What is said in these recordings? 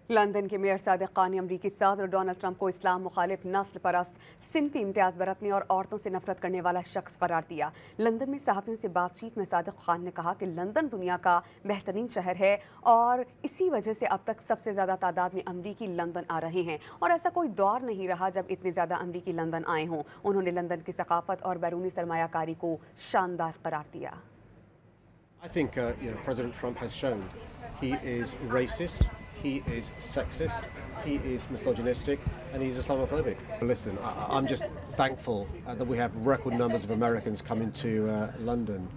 London के mayor Sadiq Khan ने अमरीकी सदर डोनाल्ड ट्रंप को इस्लाम मुखालिफ, नस्ल परस्त, सिनफी इम्तियाज बरतने और औरतों से नफरत करने वाला शख्स करार दिया। लंदन में सहाफ़ियों से बातचीत में सादिक खान ने कहा कि लंदन दुनिया का बेहतरीन शहर है और इसी वजह से अब तक सबसे ज़्यादा तादाद में अमरीकी लंदन आ रहे हैं और ऐसा कोई दौर नहीं रहा जब इतने ज़्यादा अमरीकी लंदन आए हों। उन्होंने लंदन की सकाफत और बैरूनी सरमायाकारी को शानदार करार दिया। I think President Trump has shown he is racist, he is sexist, he is misogynistic, and he's Islamophobic. Listen, I'm just thankful that we have record numbers of Americans coming to London.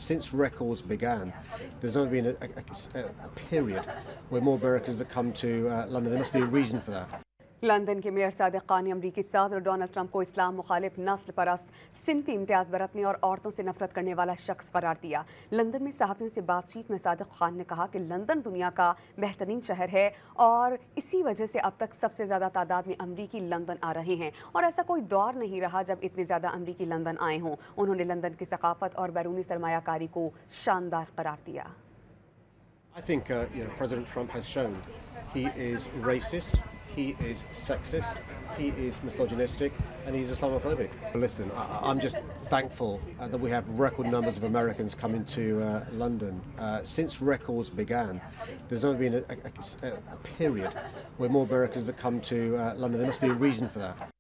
Since records began, there's never been a period where more Americans have come to London. There must be a reason for that. London के mayor Sadiq Khan ने अमरीकी सदर Donald Trump को इस्लाम मुखालिफ, नस्ल परस्त, सिनफी इम्तियाज बरतने और औरतों से नफरत करने वाला शख्स करार दिया। लंदन में सहाफ़ियों से बातचीत में सादिक खान ने कहा कि लंदन दुनिया का बेहतरीन शहर है और इसी वजह से अब तक सबसे ज़्यादा तादाद में अमरीकी लंदन आ रहे हैं और ऐसा कोई दौर नहीं रहा जब इतने ज़्यादा अमरीकी लंदन आए हों। उन्होंने लंदन की सकाफत और बैरूनी सरमायाकारी को शानदार करार दिया। I think President Trump has shown he is racist, he is sexist, he is misogynistic, and he's Islamophobic. Listen, I'm just thankful that we have record numbers of Americans coming to London. Since records began, there's never been a period where more Americans have come to London. There must be a reason for that.